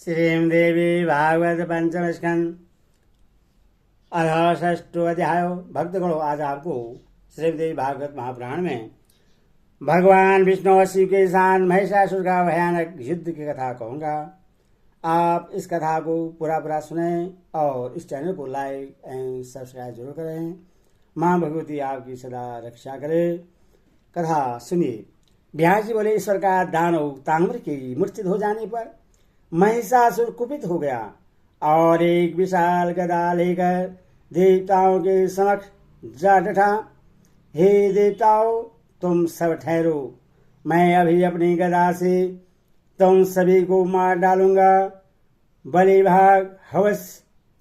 श्रीदेवी भागवत पंचम स्कंद अथ षष्ठो अध्याय। भक्तगणों, आज आपको श्रीदेवी भागवत महापुराण में भगवान विष्णु और शिव के साथ महिषासुर का भयानक युद्ध की कथा कहूँगा। आप इस कथा को पूरा सुने और इस चैनल को लाइक एंड सब्सक्राइब जरूर करें। माँ भगवती आपकी सदा रक्षा करे। कथा सुनिए। व्यास जी बोले, ईश्वर का दानव ताम्र की मूर्छित हो जाने पर महिषासुर कुपित हो गया और एक विशाल गदा लेकर देवताओं के समक्ष जा डटा। हे देवताओं, तुम सब ठहरो, मैं अभी अपनी गदा से तुम सभी को मार डालूंगा। बलि भाग हवस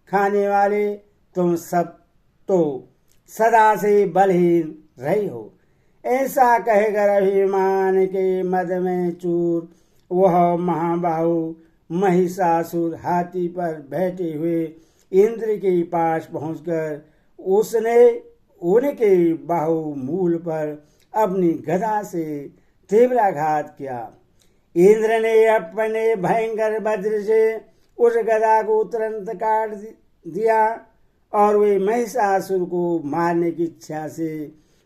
खाने वाले तुम सब तो सदा से बलहीन रही हो। ऐसा कहकर अभिमान के मद में चूर वह महाबाहु महिषासुर हाथी पर बैठे हुए इंद्र के पास पहुंचकर उसने उनके बाहुमूल पर अपनी गदा से तीव्राघात किया। इंद्र ने अपने भयंकर वज्र से उस गदा को तुरंत काट दिया और वे महिषासुर को मारने की इच्छा से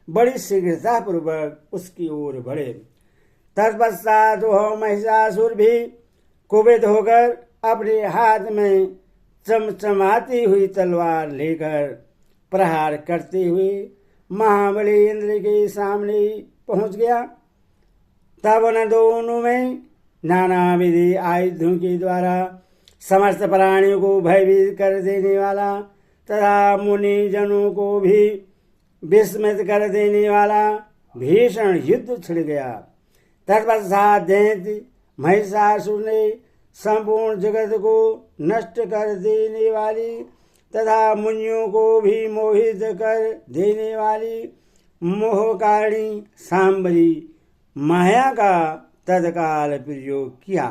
बड़ी शीघ्रता पूर्वक उसकी ओर बढ़े। तत्पश्चात वह महिषासुर भी कुपित होकर अपने हाथ में चमचमाती हुई तलवार लेकर प्रहार करते हुए महाबली इंद्र के सामने पहुंच गया। तब उन दोनों में नाना विधि आयुधों के द्वारा समस्त प्राणियों को भयभीत कर देने वाला तथा मुनि जनों को भी विस्मित कर देने वाला भीषण युद्ध छिड़ गया। तत्पश्चात दैत्य महिषासुर ने संपूर्ण जगत को नष्ट कर देने वाली तथा मुनियों को भी मोहित कर देने वाली मोहकारिणी सांबरी माया का तत्काल प्रयोग किया।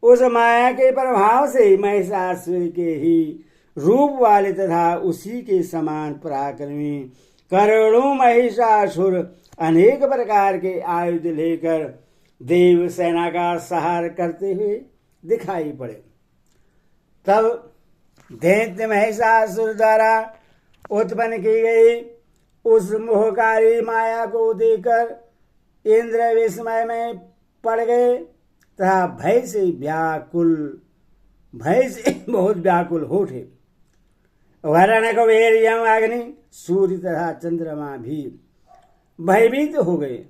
उस माया के प्रभाव से महिषासुर के ही रूप वाले तथा उसी के समान पराक्रमी करोड़ों महिषासुर अनेक प्रकार के आयुध लेकर देव सेना का सहार करते हुए दिखाई पड़े। तब दैत्य महिषासुर द्वारा उत्पन्न की गई उस मोहकारी माया को देखकर इंद्र विस्मय में पड़ गए तथा भय से बहुत व्याकुल हो उठे। वरुण कुबेर यम अग्नि सूर्य तथा चंद्रमा भी भयभीत हो गए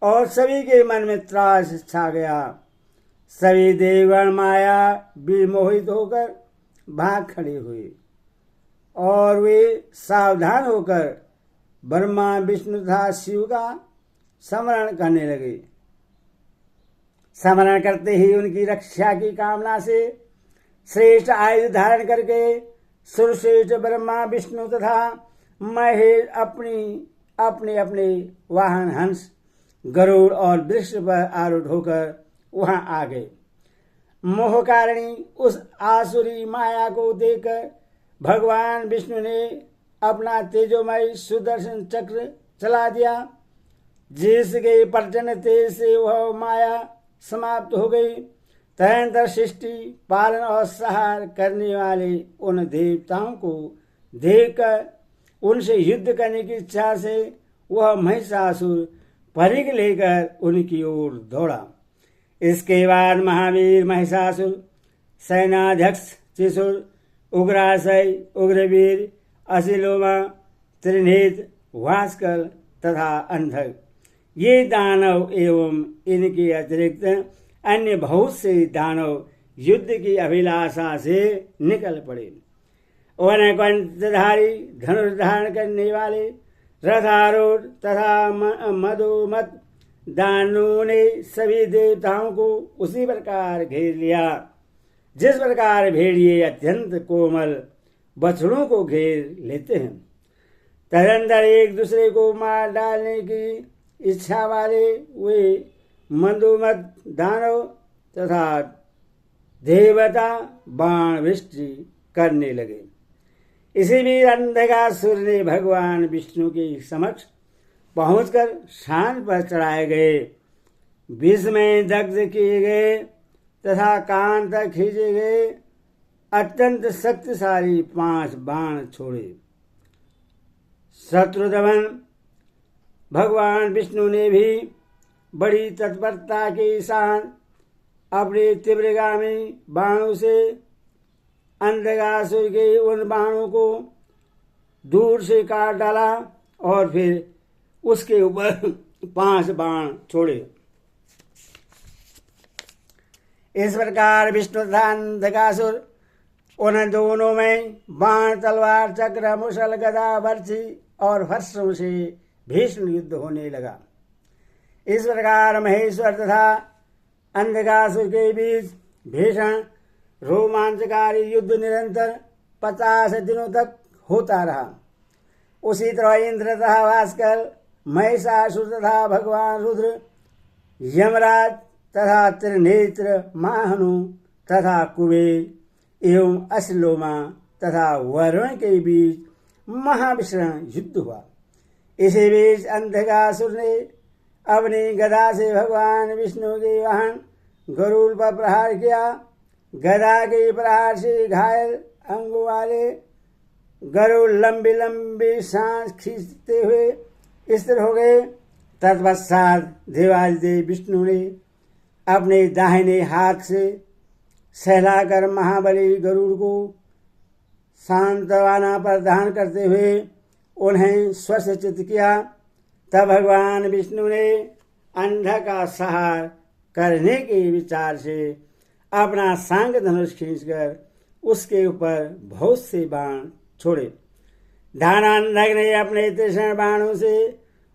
और सभी के मन में त्रास छा गया। सभी देवगण माया विमोहित होकर भाग खड़े हुए और वे सावधान होकर ब्रह्मा विष्णु तथा शिव का स्मरण करने लगे। स्मरण करते ही उनकी रक्षा की कामना से श्रेष्ठ आयुध धारण करके सुरश्रेष्ठ ब्रह्मा विष्णु तथा महेश अपने अपने वाहन हंस गरुड़ और वृक्ष पर आरूढ़ होकर वहां आ गए। मोहकारिणी उस आसुरी माया को देखकर भगवान विष्णु ने अपना तेजोमय सुदर्शन चक्र चला दिया, जिसके पर्जन्य तेज से वह माया समाप्त हो गई। तदनंतर सृष्टि पालन और संहार करने वाले उन देवताओं को देखकर उनसे युद्ध करने की इच्छा से वह महिषासुर परिघ लेकर उनकी ओर दौड़ा। इसके बाद महावीर महिषासुर, सेनाध्यक्ष त्रिशूल, उग्राशय, उग्रवीर, असिलोमा, त्रिनेत्र, भास्कर तथा अंधक, ये दानव एवं इनके अतिरिक्त अन्य बहुत से दानव युद्ध की अभिलाषा से निकल पड़े। वनकंठधारी, धनुष धारण करने वाले, रथारूढ़ तथा मधुमत दानवों ने सभी देवताओं को उसी प्रकार घेर लिया जिस प्रकार भेड़िए अत्यंत कोमल बछड़ों को घेर लेते हैं। तदनंतर एक दूसरे को मार डालने की इच्छा वाले वे मधुमत दानव तथा देवता बाण वृष्टि करने लगे। इसी बीच अंधकासुर ने भगवान विष्णु के समक्ष पहुंचकर शान पर चढ़ाए गए विष में दग्ध किए गए तथा कान तक खींचे गए अत्यंत शक्तिशाली 5 बाण छोड़े। शत्रुदमन भगवान विष्णु ने भी बड़ी तत्परता के साथ अपने तीव्रगामी बाणों से अंधकासुर के उन बाणों को दूर से काट डाला और फिर उसके ऊपर 5 बाण छोड़े। इस प्रकार विष्णु तथा अंधकासुर उन दोनों में बाण, तलवार, चक्र, मुसल, गदा, बर्छी और फर्शों से भीषण युद्ध होने लगा। इस प्रकार महेश्वर तथा अंधकासुर के बीच भीषण रोमांचकारी युद्ध निरंतर 50 दिनों तक होता रहा। उसी तरह इंद्र तथा भास्कर, महिषासुर तथा भगवान रुद्र, यमराज तथा त्रिनेत्र महाहनु तथा कुबेर एवं अश्लोमा तथा वरुण के बीच महाभीषण युद्ध हुआ। इसी बीच अंधकासुर ने अपनी गदा से भगवान विष्णु के वाहन गरुड़ पर प्रहार किया। गदा के प्रहार से घायल अंगों वाले गरुड़ लंबी लंबी सांस खींचते हुए स्थिर हो गए। तत्पश्चात देवाधिदेव विष्णु ने अपने दाहिने हाथ से सहलाकर महाबली गरुड़ को सांत्वना प्रदान करते हुए उन्हें स्वस्थचित किया। तब भगवान विष्णु ने अंध का संहार करने के विचार से अपना सांग धनुष खींचकर उसके ऊपर बहुत से बाण छोड़े। दानव ने अपने तीक्ष्ण बाणों से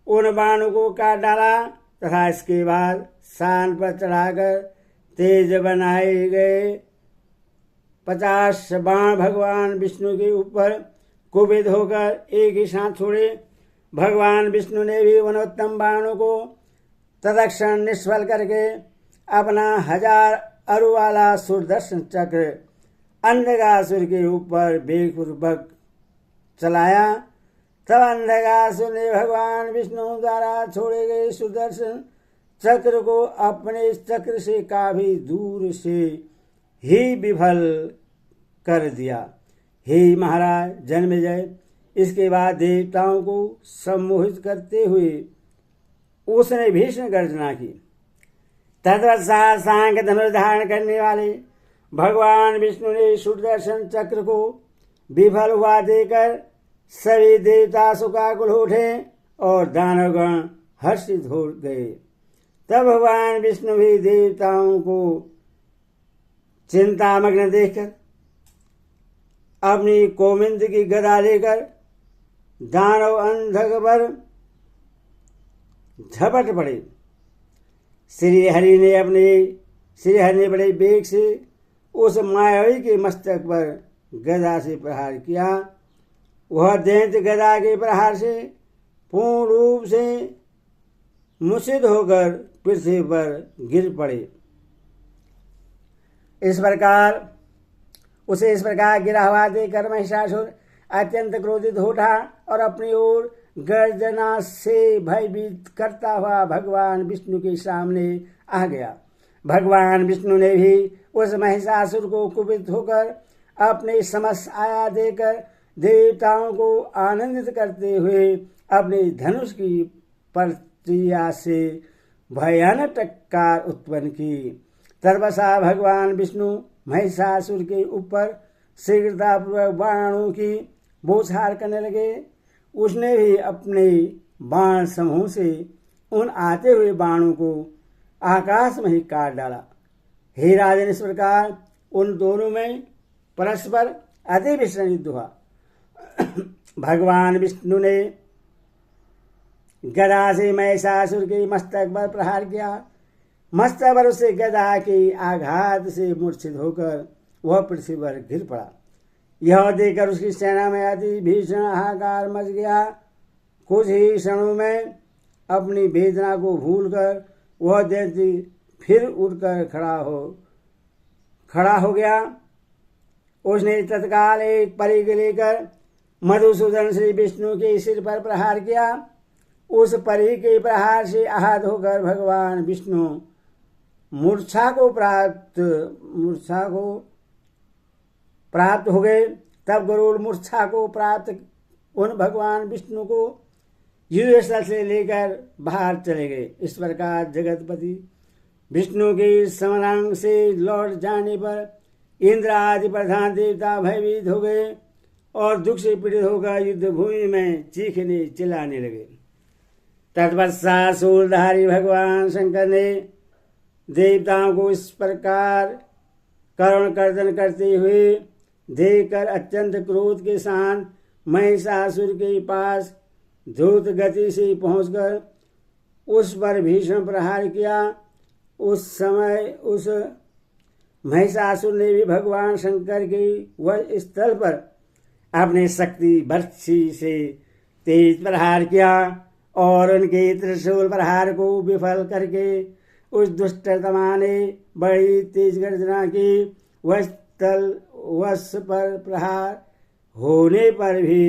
उन बाणों को काट डाला तथा इसके बाद शान पर चढ़ाकर तेज बनाए गए 50 बाण भगवान विष्णु के ऊपर कुपित होकर एक ही साथ छोड़े। भगवान विष्णु ने भी उन उत्तम बाणों को तत्क्षण निष्फल करके अपना 1000 अरु वाला सुदर्शन चक्र अंधकासुर के ऊपर वेगपूर्वक चलाया। तब अंधकासुर ने भगवान विष्णु द्वारा छोड़े गए सुदर्शन चक्र को अपने चक्र से काफी दूर से ही विफल कर दिया। हे महाराज जन्मेजय, इसके बाद देवताओं को सम्मोहित करते हुए उसने भीषण गर्जना की। तत्पश्चात सांग धनुष धारण करने वाले भगवान विष्णु ने सुदर्शन चक्र को विफल हुआ देकर सभी देवता शोकाकुल उठे और दानवगण हर्षित हो गए। तब भगवान विष्णु भी देवताओं को चिंतामग्न देखकर अपनी कोमिंद की गदा लेकर दानव अंधक पर झपट पड़े। श्रीहरि ने बड़े वेग से उस मायावी के मस्तक पर गदा से प्रहार किया। वह दैत्य गदा के प्रहार से पूर्ण रूप से मूर्छित होकर पृथ्वी पर गिर पड़े। इस प्रकार गिरा हुआ देखकर महिषासुर अत्यंत क्रोधित हो उठा और अपनी ओर गर्जना से भयभीत करता हुआ भगवान विष्णु के सामने आ गया। भगवान विष्णु ने भी उस महिषासुर को कुपित होकर अपने समक्ष आया देकर देवताओं को आनंदित करते हुए अपने धनुष की प्रतिक्रिया से भयानक टक्कर उत्पन्न की। तर्वसा भगवान विष्णु महिषासुर के ऊपर शीघ्रतापूर्वक बाणों की बौछार करने लगे। उसने भी अपने बाण समूह से उन आते हुए बाणों को आकाश में ही काट डाला। हे राजन, इस प्रकार उन दोनों में परस्पर अति भीषण युद्ध हुआ। भगवान विष्णु ने गदा से महिषासुर के मस्तक पर प्रहार किया। मस्तक पर उसे गदा के आघात से मूर्छित होकर वह पृथ्वी पर गिर पड़ा। यह देखकर उसकी सेना में अति भीषण हाहाकार मच गया। कुछ ही क्षणों में अपनी वेदना को भूलकर वह दैत्य फिर उठकर खड़ा हो गया। उसने तत्काल एक परिघ लेकर मधुसूदन श्री विष्णु के सिर पर प्रहार किया। उस परिघ के प्रहार से आहत होकर भगवान विष्णु मूर्छा को प्राप्त हो गए। तब गरुड़ मूर्छा को प्राप्त उन भगवान विष्णु को युद्ध स्थल से लेकर बाहर चले गए। इस प्रकार जगतपति विष्णु के समरांग से लौट जाने पर इंद्र आदि प्रधान देवता भयभीत हो गए और दुख से पीड़ित होकर युद्ध भूमि में चीखने चिल्लाने लगे। तत्पश्चात शूलधारी भगवान शंकर ने देवताओं को इस प्रकार करुण कर्दन करते हुए देखकर अत्यंत क्रोध के साथ महिषासुर के पास द्रुत गति से पहुंचकर उस पर भीषण प्रहार किया। उस समय उस महिषासुर ने भी भगवान शंकर के वह स्थल पर अपने शक्ति बर्छी से तेज प्रहार किया और उनके त्रिशूल प्रहार को विफल करके उस दुष्टतमा ने बड़ी तेज गर्जना की। वह स्थल वश पर प्रहार होने पर भी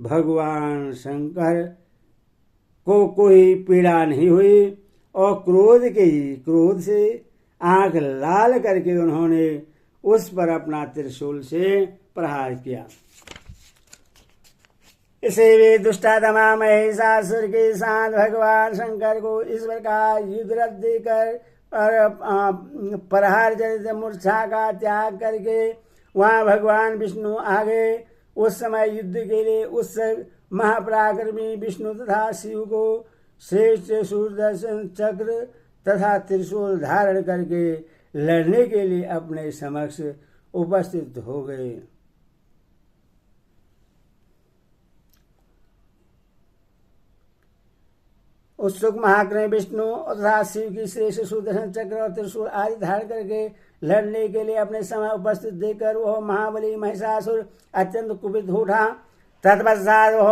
भगवान शंकर को कोई पीड़ा नहीं हुई और क्रोध से आंख लाल करके उन्होंने उस पर अपना त्रिशूल से प्रहार किया। इसे वे दुष्टात्मा महिषासुर के साथ भगवान शंकर को इस प्रकार युद्ध देकर प्रहार जनित मूर्छा का त्याग करके वहां भगवान विष्णु आ गए। उस समय युद्ध के लिए उस महापराक्रमी विष्णु तथा शिव को श्रेष्ठ सुदर्शन चक्र तथा त्रिशूल धारण करके लड़ने के लिए अपने समक्ष उपस्थित हो गए। उत्सुक महाक्रमी विष्णु तथा शिव की श्रेष्ठ सुदर्शन चक्र और त्रिशूल आदि धारण करके लड़ने के लिए अपने समय उपस्थित देखकर वह महाबली महिषासुर अत्यंत कुपित हो उठा। तत्पश्चात वह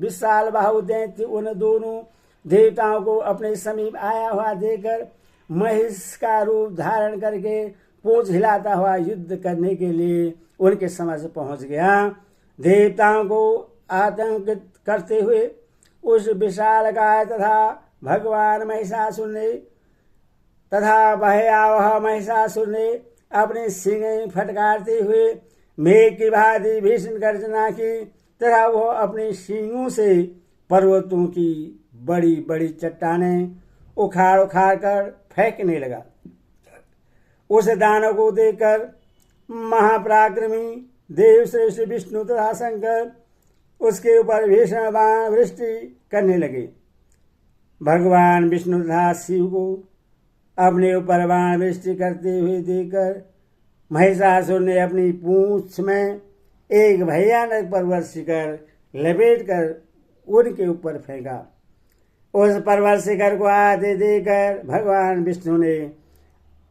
विशाल बाहु दैत्य उन दोनों देवताओं को अपने समीप आया हुआ देखकर महिष का रूप धारण करके पूंछ हिलाता हुआ युद्ध करने के लिए उनके समक्ष पहुंच गया। देवताओं को आतंकित करते हुए उस विशालकाय तथा भगवान महिषासुर ने तथा भयावह महिषासुर ने अपने सिंह फटकारते हुए मेघ की भांति भीषण गर्जना की तथा वह अपने सींगों से पर्वतों की बड़ी बड़ी चट्टानें उखाड़ उखाड़ कर फेंकने लगा। उस दानव को देखकर महापराक्रमी देव श्रेष्ठ विष्णु तथा शंकर उसके ऊपर भीषण बाण वृष्टि करने लगे। भगवान विष्णु तथा शिव को अपने ऊपर बाण वृष्टि करते हुए देखकर महिषासुर ने अपनी पूंछ में एक भयानक पर्वत शिखर लपेट कर उनके ऊपर फेंका। उस पर्वत शिखर को आते देखकर भगवान विष्णु ने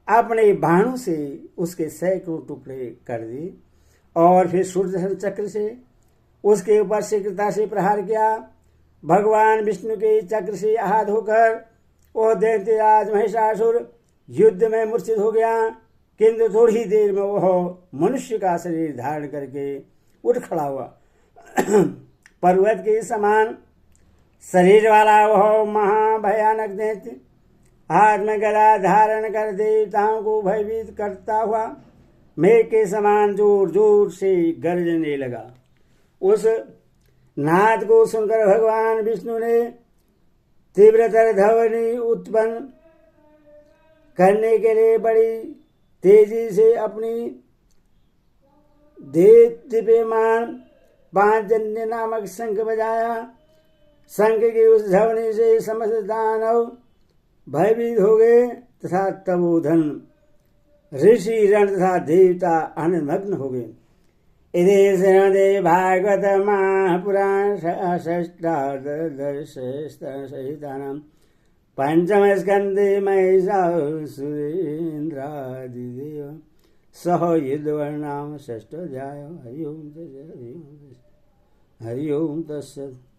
अपने बाणों से उसके सैकड़ों टुकड़े कर दिए और फिर सुदर्शन चक्र से उसके ऊपर शीघ्रता से प्रहार किया। भगवान विष्णु के चक्र से आहत होकर वह दैत्यराज महिषासुर युद्ध में मूर्छित हो गया, किंतु थोड़ी देर में वह मनुष्य का शरीर धारण करके उठ खड़ा हुआ। पर्वत के समान शरीर वाला वह महाभयानक दैत्य हाथ में गदा धारण कर देवताओं को भयभीत करता हुआ मेघ के समान जोर जोर से गरजने लगा। उस नाद को सुनकर भगवान विष्णु ने तीव्रतर ध्वनि उत्पन्न करने के लिए बड़ी तेजी से अपनी देदीप्यमान पांचजन्य नामक शंख बजाया। शंख की उस ध्वनि से समस्त दानव भयभीत हो गए तथा तपोधन ऋषि रण तथा देवता आनंदमग्न हो गए। इति श्रीमद् भागवत महापुराण षष्ठादशसहितानां पंचम स्कंदे महिषासुरेन्द्रादिदेव सह युद्धवर्णाम षष्ठोऽध्यायो। हरि ओम तत्सत्।